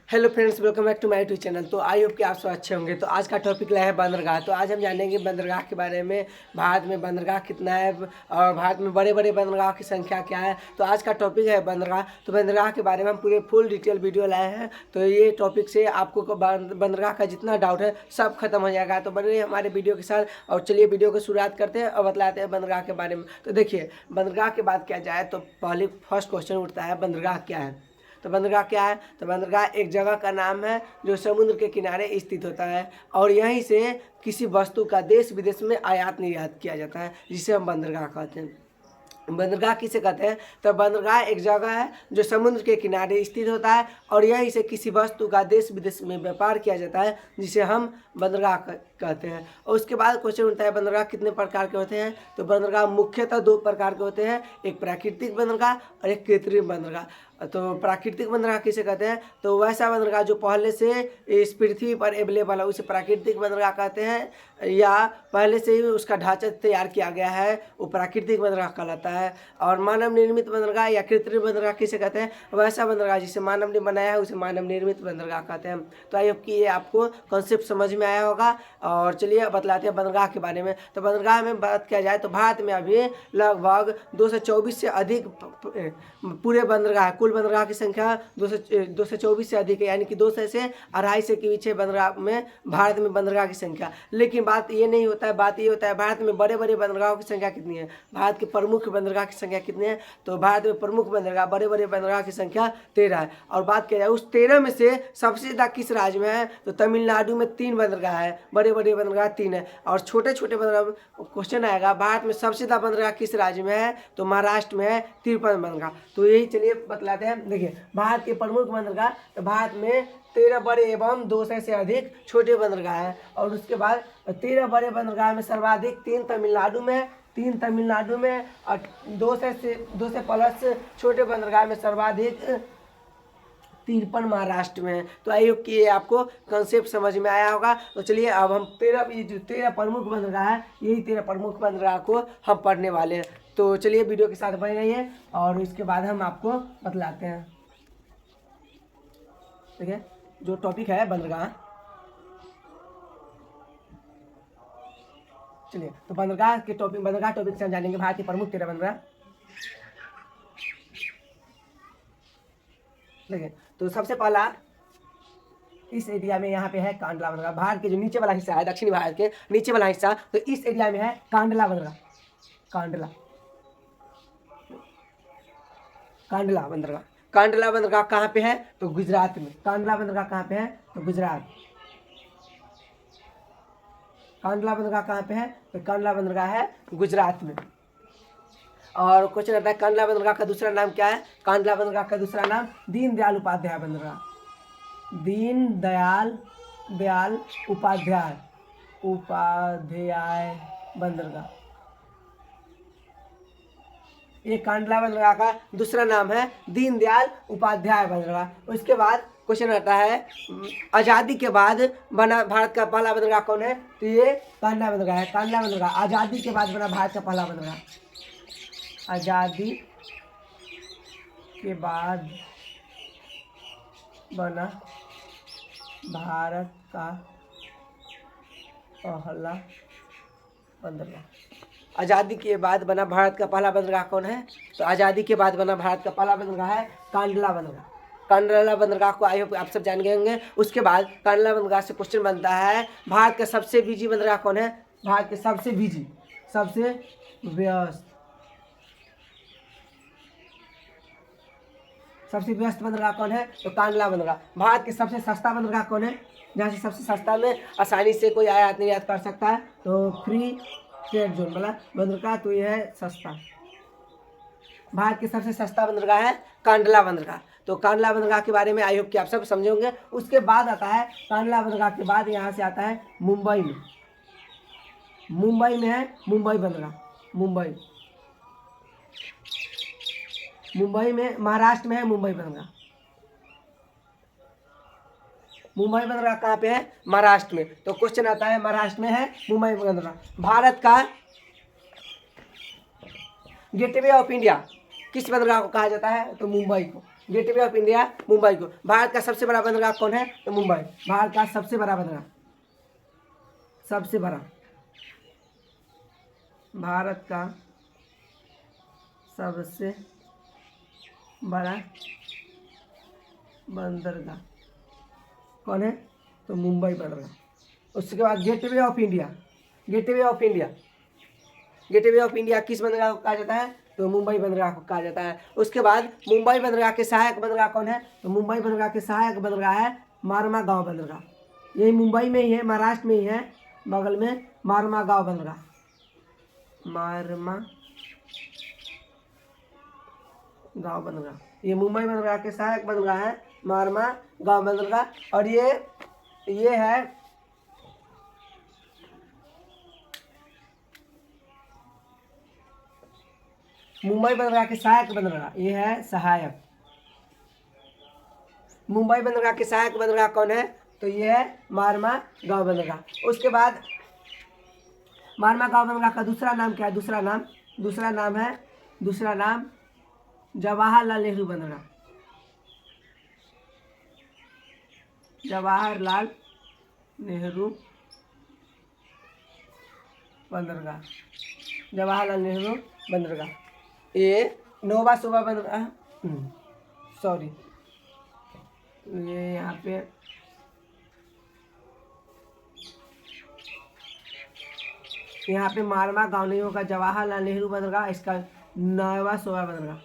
Hello friends, welcome back to my YouTube channel. तो I hope कि आप सब अच्छे होंगे। तो आज का टॉपिक लाया है बंदरगाह। तो आज हम जानेंगे बंदरगाह के बारे में, भारत में बंदरगाह कितना है और भारत में बड़े बड़े बंदरगाह की संख्या क्या है। तो आज का टॉपिक है बंदरगाह। तो बंदरगाह के बारे में हम पूरे फुल डिटेल वीडियो लाए हैं। तो ये टॉपिक से आपको बंदरगाह का जितना डाउट है सब खत्म हो जाएगा। तो बने हमारे वीडियो के साथ और चलिए वीडियो को शुरुआत करते हैं और बतलाते हैं बंदरगाह के बारे में। तो देखिए, बंदरगाह की बात किया जाए तो पहले फर्स्ट क्वेश्चन उठता है बंदरगाह क्या है। तो बंदरगाह क्या है? तो बंदरगाह एक जगह का नाम है जो समुद्र के किनारे स्थित होता है और यहीं से किसी वस्तु का देश विदेश में आयात निर्यात किया जाता है, जिसे हम बंदरगाह कहते हैं। बंदरगाह किसे कहते हैं? तो बंदरगाह एक जगह है जो समुद्र के किनारे स्थित होता है और यहीं से किसी वस्तु का देश विदेश में व्यापार किया जाता है, जिसे हम बंदरगाह कहते हैं। और उसके बाद क्वेश्चन उठता है बंदरगाह कितने प्रकार के होते हैं। तो बंदरगाह मुख्यतः दो प्रकार के होते हैं, एक प्राकृतिक बंदरगाह और एक कृत्रिम बंदरगाह। तो प्राकृतिक बंदरगाह किसे कहते हैं? तो वैसा बंदरगाह जो पहले से इस पृथ्वी पर अवेलेबल है उसे प्राकृतिक बंदरगाह कहते हैं, या पहले से ही उसका ढांचा तैयार किया गया है वो प्राकृतिक बंदरगाह कहलाता है। और मानव निर्मित बंदरगाह या कृत्रिम बंदरगाह किसे कहते हैं? वैसा बंदरगाह जिसे मानव ने बनाया है उसे मानव निर्मित बंदरगाह कहते हैं। तो आई होप कि ये आपको कॉन्सेप्ट समझ में आया होगा। और चलिए बतलाते हैं बंदरगाह के बारे में। तो बंदरगाह में बात किया जाए तो भारत में अभी लगभग 224 से अधिक पूरे बंदरगाह, कुल बंदरगाह की संख्या 224 से अधिक है, यानी कि 200 से 250 के बीच है बंदरगाह में, भारत में बंदरगाह की संख्या। लेकिन बात ये नहीं होता है, बात ये होता है भारत में बड़े बड़े बंदरगाहों की संख्या कितनी है, भारत के प्रमुख बंदरगाह की संख्या कितनी है। तो भारत में प्रमुख बंदरगाह, बड़े बड़े बंदरगाह की संख्या 13 है। और बात किया जाए उस 13 में से सबसे ज़्यादा किस राज्य में है, तो तमिलनाडु में 3 बंदरगाह है, बड़े बड़े बंदरगाह 3 है। और छोटे छोटे बंदरगाह, क्वेश्चन आएगा भारत में सबसे ज़्यादा बंदरगाह किस राज्य में है, तो महाराष्ट्र में है 53 बंदरगाह। तो यही चलिए बतलाते हैं। देखिए, भारत के प्रमुख बंदरगाह, तो भारत में 13 बड़े एवं 200 से अधिक छोटे बंदरगाह हैं। और उसके बाद 13 बड़े बंदरगाह में सर्वाधिक 3 तमिलनाडु में, 3 तमिलनाडु में, और 200 प्लस छोटे बंदरगाह में सर्वाधिक 53 महाराष्ट्र में है। तो आई होप कि ये आपको कॉन्सेप्ट समझ में आया होगा। तो चलिए अब हम 13 प्रमुख बंदरगाह है, यही 13 प्रमुख बंदरगाह को हम पढ़ने वाले हैं। तो चलिए वीडियो के साथ बने रहिए और इसके बाद हम आपको बतलाते हैं। ठीक है, जो टॉपिक है बंदरगाह, चलिए तो बंदरगाह टॉपिक से हम जानेंगे भारत के प्रमुख 13 बंदरगाह। देखिए, तो सबसे पहला इस एरिया में यहाँ पे है कांडला बंदरगाह। भारत के जो नीचे वाला हिस्सा है, दक्षिणी भारत के नीचे वाला हिस्सा, तो इस एरिया में है कांडला बंदरगाह। कांडला बंदरगाह कहाँ पे है? तो गुजरात में। कांडला बंदरगाह कहाँ पे है? तो गुजरात। कांडला बंदरगाह कहाँ पे है? तो कांडला बंदरगाह है गुजरात में। और क्वेश्चन आता है कांडला बंदरगाह का दूसरा नाम क्या है? कांडला बंदरगाह का दूसरा नाम दीनदयाल उपाध्याय बंदरगाह। दीनदयाल उपाध्याय बंदरगाह, ये कांडला बंदरगाह का दूसरा नाम है दीनदयाल उपाध्याय बंदरगाह। उसके बाद क्वेश्चन आता है आज़ादी के बाद बना भारत का पहला बंदरगाह कौन है? तो ये कांडला बंदरगाह है। कांडला बंदरगाह आज़ादी के बाद बना भारत का पहला बंदरगाह। आज़ादी के बाद बना भारत का पहला बंदरगाह। आज़ादी के बाद बना भारत का पहला बंदरगाह कौन है? तो आज़ादी के बाद बना भारत का पहला बंदरगाह है कांडला बंदरगाह। कांडला बंदरगाह को आई होप आप सब जान गए होंगे। उसके बाद कांडला बंदरगाह से क्वेश्चन बनता है भारत का सबसे बिजी बंदरगाह कौन है? भारत के सबसे व्यस्त बंदरगाह कौन है? तो कांडला बंदरगाह। भारत के सबसे सस्ता बंदरगाह कौन है? जहाँ से सबसे सस्ता में आसानी से कोई आयात निर्यात कर सकता है, तो फ्री ट्रेड जोन वाला बंदरगाह, तो यह है सस्ता। भारत के सबसे सस्ता बंदरगाह है कांडला बंदरगाह। तो कांडला बंदरगाह के बारे में आई होप कि आप सब समझे होंगे। उसके बाद आता है कांडला बंदरगाह के बाद यहाँ से आता है मुंबई में है मुंबई बंदरगाह। मुंबई में महाराष्ट्र में है मुंबई बंदरगाह। मुंबई बंदरगाह कहाँ पे है? महाराष्ट्र में। तो क्वेश्चन आता है महाराष्ट्र में है मुंबई बंदरगाह। भारत का गेटवे ऑफ इंडिया किस बंदरगाह को कहा जाता है? तो मुंबई को। गेटवे ऑफ इंडिया मुंबई को। भारत का सबसे बड़ा बंदरगाह कौन है? तो मुंबई। भारत का सबसे बड़ा बंदरगाह, सबसे बड़ा, भारत का सबसे बड़ा बंदरगाह कौन है? तो मुंबई बंदरगाह। उसके बाद gateway of India, gateway of India, gateway of India किस बंदरगाह को कहा जाता है? तो मुंबई बंदरगाह को कहा जाता है। उसके बाद मुंबई बंदरगाह के सहायक बंदरगाह कौन है? तो मुंबई बंदरगाह के सहायक बंदरगाह है मारमा गांव बंदरगाह। यही मुंबई में ही है, महाराष्ट्र में ही है, बगल में मारमा गांव बंदरगाह, मारमा गांव बंदरगाह। ये मुंबई बंदरगाह के सहायक बंदरगाह है मारमा गांव बंदरगाह। और ये है मुंबई बंदरगाह के सहायक बंदरगाह, ये है सहायक। मुंबई बंदरगाह के सहायक बंदरगाह कौन है? तो ये है मारमा गांव बंदरगाह। उसके बाद मारमा गांव बंदरगाह का दूसरा नाम क्या है? दूसरा नाम जवाहरलाल नेहरू बंदरगाह, जवाहरलाल नेहरू बंदरगाह, जवाहरलाल नेहरू बंदरगाह। ये नोवा शोभा बंदरगाह, सॉरी, ये यहाँ पे मारमा गांव नहीं होगा, जवाहरलाल नेहरू बंदरगाह, इसका नवा शोभा बंदरगाह।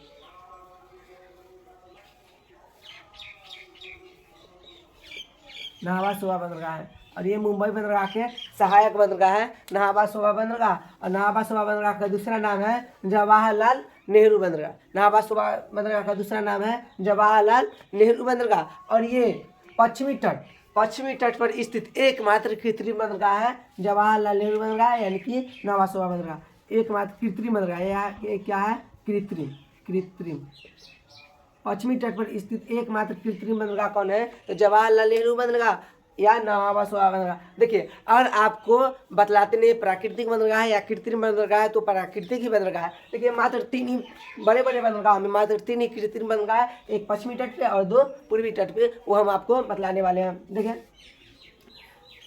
नाहवा शोभा बंदरगाह है। और ये मुंबई बंदरगाह के सहायक बंदरगाह है नाहवा शोभा बंदरगाह। और नाहवा शोभा बंदरगाह का दूसरा नाम है जवाहरलाल नेहरू बंदरगाह। नाहवा शोभा बंदरगाह का दूसरा नाम है जवाहरलाल नेहरू बंदरगाह। और ये पश्चिमी तट पर स्थित एकमात्र कृत्रिम बंदरगाह है जवाहरलाल नेहरू बंदरगाह, यानी कि नाहवा शोभा बंदरगाह एकमात्र कृत्रिम बंदरगाह। ये क्या है? कृत्रिम। पश्चिमी तट पर स्थित एकमात्र कृत्रिम बंदरगाह कौन है? तो जवाहरलाल नेहरू बंदरगाह या नाहवा शोभा बंदरगाह। देखिए, अगर आपको बतलाते नहीं प्राकृतिक बंदरगाह है या कृत्रिम बंदरगाह है, तो प्राकृतिक ही बंदरगाह है। देखिए, मात्र 3 ही बड़े बंदरगाह में मात्र 3 ही कृत्रिम बंदरगाह है, एक पश्चिमी तट पे और 2 पूर्वी तट पे, वो हम आपको बतलाने वाले हैं। देखिए,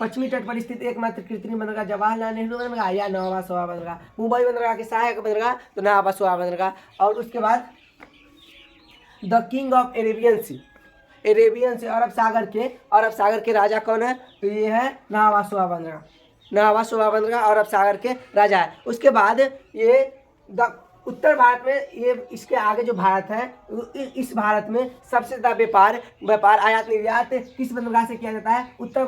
पश्चिमी तट पर स्थित एकमात्र कृत्रिम बंदरगाह जवाहरलाल नेहरू बंदरगाह या नाहवा शोभा बंदरगाह। मुंबई बंदरगाह के सहायक बंदरगाह तो नाहवा शोभा बंदरगाह। और उसके बाद द किंग ऑफ अरेबियन सी, अरब सागर के राजा कौन है? तो ये है नाहवा शोभा बंदरगाह अरब सागर के राजा है। उसके बाद ये उत्तर भारत में, ये इसके आगे जो भारत है, इस भारत में सबसे ज़्यादा व्यापार आयात निर्यात किस बंदरगाह से किया जाता है? उत्तर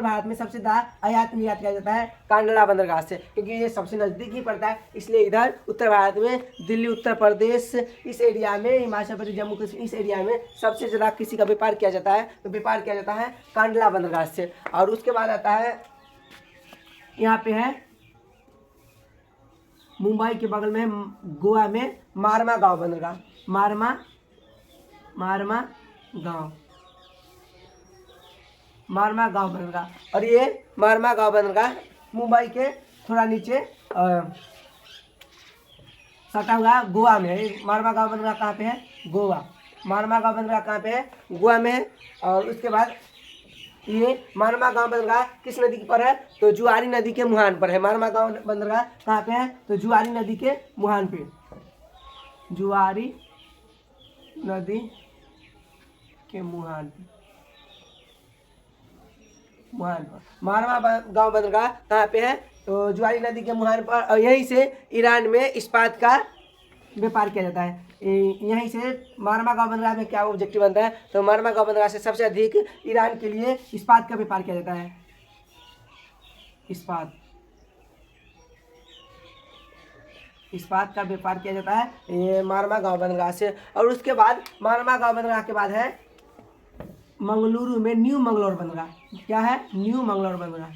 भारत में सबसे ज़्यादा आयात निर्यात किया जाता है कांडला बंदरगाह से, क्योंकि ये सबसे नज़दीक ही पड़ता है। इसलिए इधर उत्तर भारत में दिल्ली, उत्तर प्रदेश, इस एरिया में, हिमाचल प्रदेश, जम्मू कश्मीर, इस एरिया में सबसे ज़्यादा किसी का व्यापार किया जाता है? तो व्यापार किया जाता है कांडला बंदरगाह से। और उसके बाद आता है, यहाँ पे है मुंबई के बगल में गोवा में मारमा गांव बंदरगाह, मारमा गांव बंदरगाह। और ये मारमा गांव बंदरगाह मुंबई के थोड़ा नीचे सटा हुआ गोवा में है। मारमा गांव बंदरगाह कहाँ पे है? गोवा। मारमा गांव बंदरगाह कहाँ पे है? गोवा में है। और उसके बाद ये मारमा गांव बंदरगाह किस नदी पर है? तो जुआरी नदी के मुहान पर है। मारमा गांव बंदरगाह कहाँ पे है? तो जुआरी नदी के मुहान पे, जुआरी नदी के मुहान पर मारमा गांव बंदरगाह कहाँ पे है? तो जुआरी नदी के मुहान पर। और यहीं से ईरान में इस्पात का व्यापार किया जाता है। यहीं से मारमा गांव बंदरगाह में क्या ऑब्जेक्टिव बनता है? तो मारमा गांव बंदरगाह से सबसे अधिक ईरान के लिए इस्पात का व्यापार किया जाता है। इस्पात का व्यापार किया जाता है ये मारमा गांव बंदरगाह से। और उसके बाद मारमा गांव बंदरगाह के बाद है मंगलुरु में न्यू मंगलोर बंदरगाह। क्या है? न्यू मंगलोर बंदरगाह,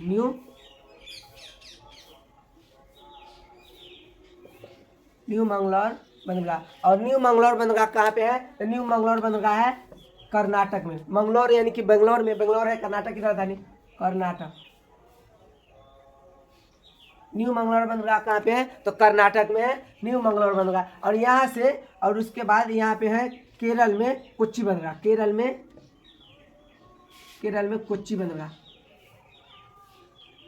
न्यू मंगलोर बंदरगाह। और न्यू मंगलोर बंदरगाह कहाँ पे है? तो न्यू मंगलोर बंदरगाह है कर्नाटक में। मंगलोर यानी कि बेंगलोर में, बेंगलोर है कर्नाटक की राजधानी, कर्नाटक। न्यू मंगलोर बंदरगाह कहाँ पे है? तो कर्नाटक में है न्यू मंगलोर बंदरगाह। और यहाँ से, और उसके बाद यहाँ पे है केरल में कोच्चि बंदरगाह, केरल में कोच्चि बंदरगाह,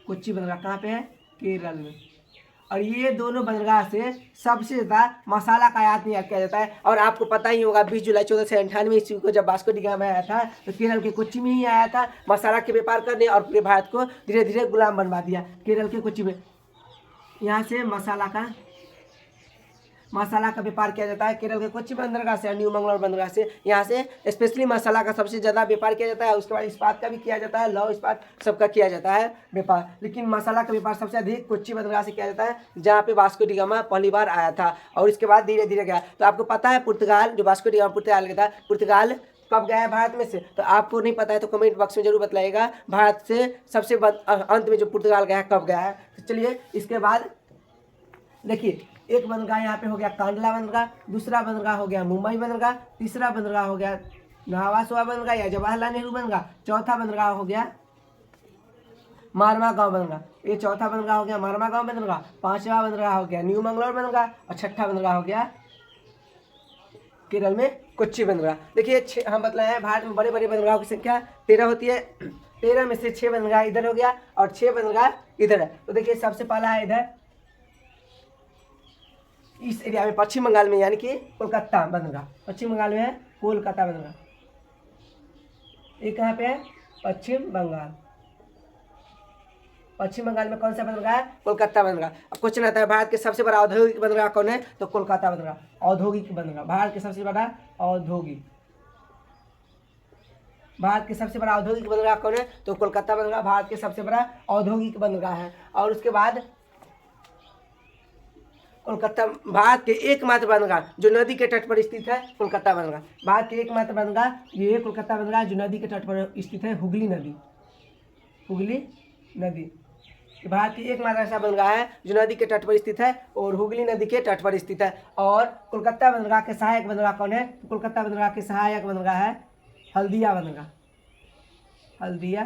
कोच्चि बंदरगाह कहाँ पे है? केरल में। और ये दोनों बंदरगाह से सबसे ज़्यादा मसाला का आयात निर्यात किया जाता है। और आपको पता ही होगा 20 जुलाई 1498 ईस्वी को जब वास्को डी गामा आया था तो केरल के कोच्चि में ही आया था मसाला के व्यापार करने, और पूरे भारत को धीरे धीरे गुलाम बनवा दिया केरल के कोच्चि में। यहाँ से मसाला का व्यापार किया जाता है केरल के कोच्चि बंदरगाह से, न्यू मंगलोर बंदरगाह से। यहाँ से स्पेशली मसाला का सबसे ज़्यादा व्यापार किया जाता है। उसके बाद इस्पात का भी किया जाता है, लौह इस्पात सबका किया जाता है व्यापार, लेकिन मसाला का व्यापार सबसे अधिक कोच्चि बंदरगाह से किया जाता है, जहाँ पे वास्को डी गामा पहली बार आया था। और इसके बाद धीरे धीरे गया। तो आपको पता है पुर्तगाल, जो वास्को डी गामा पुर्तगाल गया था, पुर्तगाल कब गया है भारत में से? तो आपको नहीं पता है तो कमेंट बॉक्स में जरूर बताइएगा भारत से सबसे अंत में जो पुर्तगाल गया है कब गया है। तो चलिए इसके बाद देखिए, एक बंदरगाह यहाँ पे हो गया कांडला बंदरगाह, दूसरा बंदरगाह हो गया मुंबई बंदरगाह, तीसरा बंदरगाह हो गया नहवा बंदरगाह या जवाहरलाल नेहरू बंदरगाह, चौथा बंदरगाह हो गया मारवा गांव बंदरगाह, ये चौथा बंदरगाह हो गया मारवा गांव बंदरगाह, पांचवा बंदरगाह हो गया न्यू मंगलोर बंदरगाह, और छठा बंदरगाह हो गया केरल में कोच्चि बंदरगाह। देखिए हम बतलाए हैं भारत में बड़े बड़े बंदरगाहों की संख्या 13 होती है। 13 में से 6 बंदरगाह इधर हो गया और 6 बंदरगाह इधर है। तो देखिए सबसे पहला है इधर इस एरिया में पश्चिम बंगाल में, यानी कि कोलकाता बंदरगाह, पश्चिम बंगाल में है कोलकाता बंदरगाह। ये कहाँ पे है? पश्चिम बंगाल। पश्चिम बंगाल में कौन सा बंदरगाह है? कोलकाता बंदरगाह। अब क्वेश्चन आता है भारत के सबसे बड़ा औद्योगिक बंदरगाह कौन है? तो कोलकाता बंदरगाह। औद्योगिक बंदरगाह, भारत के सबसे बड़ा औद्योगिक, भारत के सबसे बड़ा औद्योगिक बंदरगाह कौन है? तो कोलकाता बंदरगाह भारत के सबसे बड़ा औद्योगिक बंदरगाह है। और उसके बाद कोलकाता भारत के एकमात्र बंदरगाह जो नदी के तट पर स्थित है, कोलकाता बंदरगाह। भारत के एकमात्र बंदरगाह ये कोलकाता बंदरगाह जो नदी के तट पर स्थित है, हुगली नदी, हुगली नदी। भारत की एकमात्र ऐसा बंदरगाह है जो नदी के तट पर स्थित है और हुगली नदी के तट पर स्थित है। और कोलकाता बंदरगाह के सहायक बंदरगाह कौन है? तो कोलकाता बंदरगाह के सहायक बंदरगाह है हल्दिया बंदरगाह, हल्दिया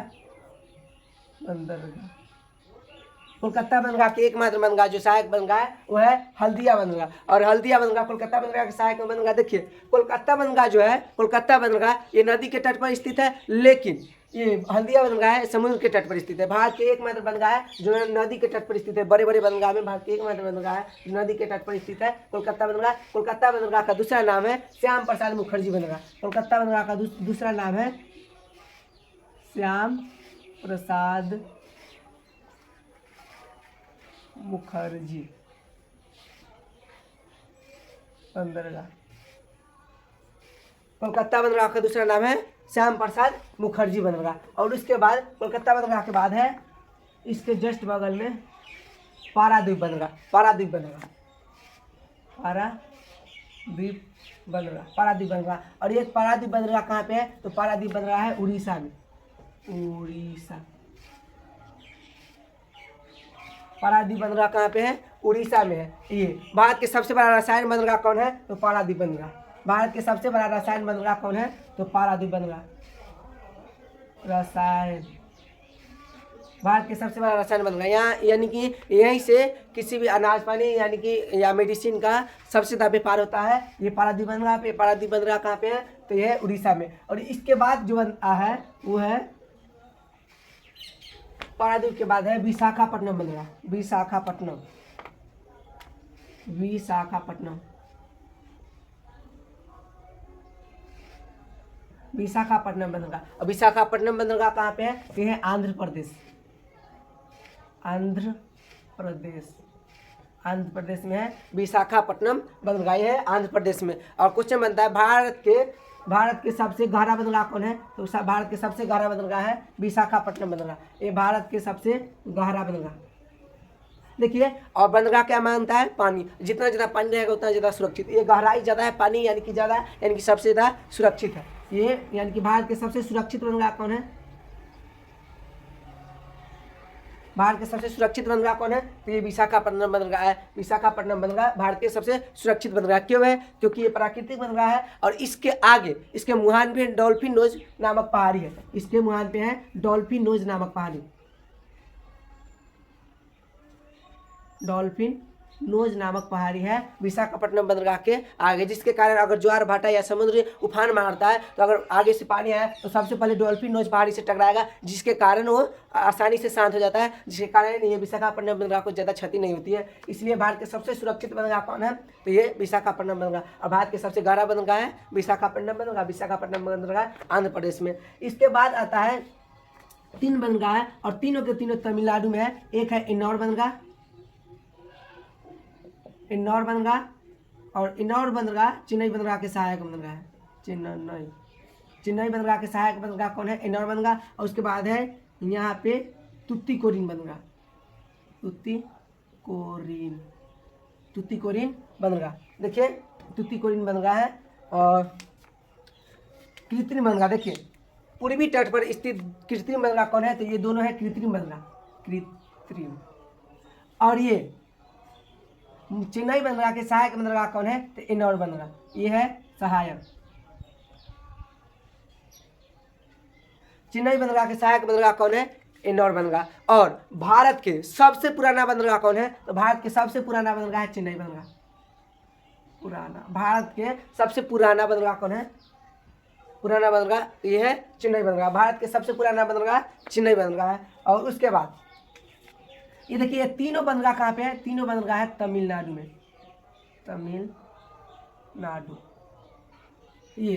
बंदरगाह। कोलकाता बंदरगाह के एकमात्र बंदरगाह जो सहायक बंदरगाह है वो है हल्दिया बंदरगाह। और हल्दिया बंदरगाह कोलकाता बंदरगाह के सहायक बंदरगाह। देखिए कोलकाता बंदरगाह जो है, कोलकाता बंदरगाह ये नदी के तट पर स्थित है, लेकिन ये हल्दिया बंदरगाह है समुद्र के तट पर स्थित है। भारत के एकमात्र बंदरगाह है जो नदी के तट पर स्थित है। बड़े बड़े बंदरगाह में भारत के एकमात्र बंदरगाह है जो नदी के तट पर स्थित है, कोलकाता बंदरगाह। कोलकाता बंदरगाह का दूसरा नाम है श्याम प्रसाद मुखर्जी बंदरगाह। कोलकाता बंदरगाह का दूसरा नाम है श्याम प्रसाद मुखर्जी बंदरगाह। कोलकाता बंदरगाह का दूसरा नाम है श्याम प्रसाद मुखर्जी बंदरगाह। और उसके बाद कोलकाता बंदरगाह के बाद है इसके जस्ट बगल में पारादीप बंदरगाह, पारादीप बंदरगाह, पारादीप बंदरगाह, पारादीप बंदरगाह। और ये पारादीप बंदरगाह कहाँ पे है? तो पारादीप बंदरगाह है उड़ीसा में, उड़ीसा। पारादीप बंदरगाह कहाँ पे है? उड़ीसा में है। ये भारत के सबसे बड़ा रसायन बंदरगाह कौन है? तो पारादीप बंदरगाह। भारत के सबसे बड़ा रसायन बंदरगाह कौन है? तो पारादीप बंदरगाह। रसायन, भारत के सबसे बड़ा रसायन बंदरगाह यहाँ, यानी कि यहीं से किसी भी अनाज पानी यानी कि या मेडिसिन का सबसे ज़्यादा व्यापार होता है, ये पारादीप बंदरगाह पे। पारादीप बंदरगाह कहाँ पे है? तो यह है उड़ीसा में। और इसके बाद जो है वो है पारादीप के बाद है विशाखापट्टनम बंदरगाह, विशाखापट्टनम, विशाखापट्टनम, विशाखापट्टनम बंदरगाह। और विशाखापट्टनम बंदरगाह कहाँ पे है? ये है आंध्र प्रदेश, आंध्र प्रदेश, आंध्र प्रदेश में है विशाखापट्टनम बंदरगाह, ये है आंध्र प्रदेश में। और क्वेश्चन बनता है भारत के सबसे गहरा बंदरगाह कौन है? तो भारत के सबसे गहरा बंदरगाह है विशाखापट्टनम बंदरगाह। ये भारत के सबसे गहरा बंदरगाह। देखिए, और बंदरगाह क्या मानता है? पानी, जितना ज़्यादा पानी रहेगा उतना ज़्यादा सुरक्षित। ये गहराई ज़्यादा है, पानी यानी कि ज़्यादा, यानी कि सबसे ज़्यादा सुरक्षित है ये। यानी कि भारत के सबसे सुरक्षित बंदरगाह कौन है? भारत के सबसे सुरक्षित बंदरगाह कौन है? तो ये विशाखापट्टनम बंदरगाह है। विशाखापट्टनम बंदरगाह भारत के सबसे सुरक्षित बंदरगाह क्यों है? क्योंकि ये प्राकृतिक बंदरगाह है और इसके आगे इसके मुहान पे डॉल्फिन नोज नामक पहाड़ी है। इसके मुहान पे है डॉल्फिन नोज नामक पहाड़ी, डॉल्फिन नोज नामक पहाड़ी है विशाखापट्टनम बंदरगाह के आगे, जिसके कारण अगर ज्वार भाटा या समुद्र उफान मारता है तो अगर आगे से पानी आए तो सबसे पहले डॉल्फिन नोज पहाड़ी से टकराएगा, जिसके कारण वो आसानी से शांत हो जाता है, जिसके कारण ये विशाखापट्टनम बंदरगाह को ज़्यादा क्षति नहीं होती है। इसलिए भारत के सबसे सुरक्षित बंदरगाह कौन है, तो ये विशाखापट्टनम बंदरगाह। और भारत के सबसे गहरा बंदरगाह है विशाखापट्टनम बंदरगाह, विशाखापट्टनम बंदरगाह आंध्र प्रदेश में। इसके बाद आता है 3 बंदरगाह है और तीनों के तीनों तमिलनाडु में है। एक है इन्नौर बंदरगाह, इन्नौर बंदरगाह, और इन्नौर बंदरगाह चेन्नई बंदरगाह के सहायक बंदरगाह है। चेन्नई बंदरगाह के सहायक बंदरगाह कौन है, इन्नौर बंदरगाह। और उसके बाद है यहाँ पे तुतीकोरिन बंदरगाह, तुतीकोरिन बंदरगाह। देखिए तुतीकोरिन बंदरगाह है और कृत्रिम बंदरगाह। देखिए पूर्वी तट पर स्थित कृत्रिम बंदरगाह कौन है, तो ये दोनों है कृत्रिम बंदरगाह, कृत्रिम। और ये चेन्नई बंदरगाह के सहायक बंदरगाह कौन है, तो इन्नौर बंदरगाह, ये है सहायक। चेन्नई बंदरगाह के सहायक बंदरगाह कौन है, इन्नौर बंदरगाह। और भारत के सबसे पुराना बंदरगाह कौन है, तो भारत के सबसे पुराना बंदरगाह है चेन्नई बंदरगाह। भारत के सबसे पुराना बंदरगाह कौन है, पुराना बंदरगाह, ये है चेन्नई बंदरगाह। भारत के सबसे पुराना बंदरगाह चेन्नई बंदरगाह है। और उसके बाद ये देखिए, ये तीनों बंदरगाह कहाँ पे है, तीनों बंदरगाह है तमिलनाडु में, तमिलनाडु। ये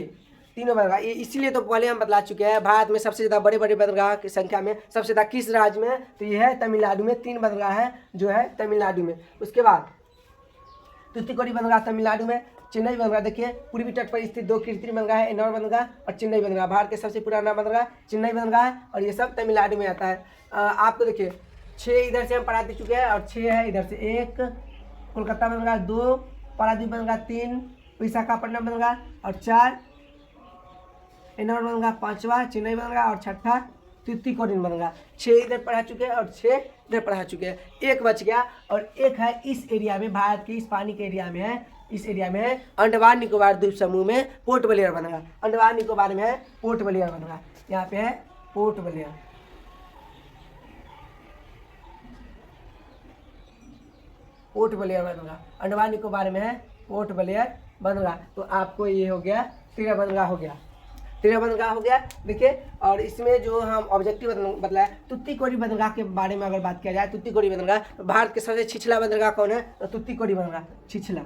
तीनों बंदरगाह, ये इसीलिए तो पहले हम बतला चुके हैं, भारत में सबसे ज़्यादा बड़े बड़े बंदरगाह की संख्या में सबसे ज़्यादा किस राज्य में है, तो ये है तमिलनाडु में। 3 बंदरगाह है जो है तमिलनाडु में। उसके बाद तुतीकोरिन बंदरगाह तमिलनाडु में। चेन्नई बंदरगाह देखिए पूर्वी तट पर स्थित 2 कृत्रिम बंदरगाह है, इन्नौर बंदरगाह और चेन्नई बंदरगाह। भारत के सबसे पुराना बंदरगाह चेन्नई बंदरगाह है और ये सब तमिलनाडु में आता है। आपको देखिए 6 इधर से हम पढ़ा दे चुके हैं और 6 है इधर से। 1 कोलकाता बंदरगाह, 2 पारादीप बंदरगाह, 3 विशाखापट्टनम बंदरगाह और 4 इन्नौर बंदरगाह, 5वां चेन्नई बंदरगाह और 6ठा तुतीकोरिन बंदरगाह। 6 इधर पढ़ा चुके हैं और 6 इधर पढ़ा चुके हैं। 1 बच गया और एक है इस एरिया में, भारत के इस पानी के एरिया में है, इस एरिया में है अंडमान निकोबार द्वीप समूह में पोर्ट ब्लेयर बंदरगाह। अंडमान निकोबार में है पोर्ट ब्लेयर बंदरगाह, यहाँ पे है पोर्ट ब्लेयर। पोर्ट ब्लेयर बंदरगाह अंडमान निकोबार में है पोर्ट ब्लेयर बंदरगाह। तो आपको ये हो गया 13 बंदरगाह हो गया, 13 बंदरगाह हो गया। देखिए और इसमें जो हम ऑब्जेक्टिव बदला है तुतीकोरिन बंदरगाह के बारे में अगर बात किया जाए, तुतीकोरिन बंदरगाह, तो भारत के सबसे छिछला बंदरगाह कौन है, तो तुतीकोरिन बंदरगाह छिछला।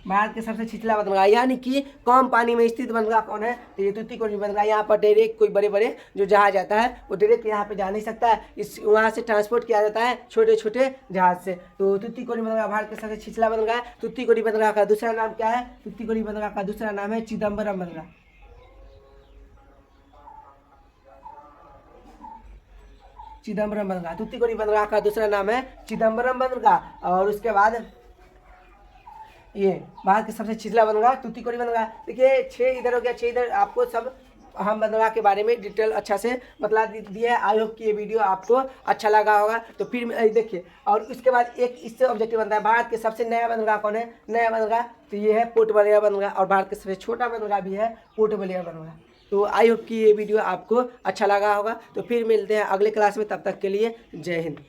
भारत के सबसे छिछला बंदरगाह यानी कि कम पानी में स्थित बंदरगाह कौन है, तो ये तुतीकोरिन बंदरगाह। यहाँ पर डायरेक्ट कोई बड़े बड़े जो जहाज आता है वो डायरेक्ट यहाँ पे जा नहीं सकता है, इस वहाँ से ट्रांसपोर्ट किया जाता है छोटे छोटे जहाज से। तो तुतीकोरिन बंदरगाह भारत के सबसे छिछला बंदरगाह है। तुतीकोरिन बंदरगाह का दूसरा नाम क्या है, तुतीकोरिन बंदरगाह का दूसरा नाम है चिदम्बरम बंदरगाह। चिदम्बरम बंदरगाह, तुतीकोरिन बंदरगाह का दूसरा नाम है चिदम्बरम बंदरगाह। और उसके बाद ये भारत के सबसे छिछला बंदरगाह तुतीकोरिन बंदरगाह। देखिए 6 इधर हो गया, 6 इधर। आपको सब हम बंदरगाह के बारे में डिटेल अच्छा से बतला दिया है। आई होप कि ये वीडियो आपको अच्छा लगा होगा। तो फिर देखिए और उसके बाद एक इससे ऑब्जेक्टिव बनता है, भारत के सबसे नया बंदरगाह कौन है, नया बंदरगाह, तो ये है पोर्ट ब्लेयर बंदरगाह। और भारत के सबसे छोटा बंदरगाह भी है पोर्ट ब्लेयर बंदरगाह। तो आई होप कि ये वीडियो आपको अच्छा लगा होगा। तो फिर मिलते हैं अगले क्लास में, तब तक के लिए जय हिंद।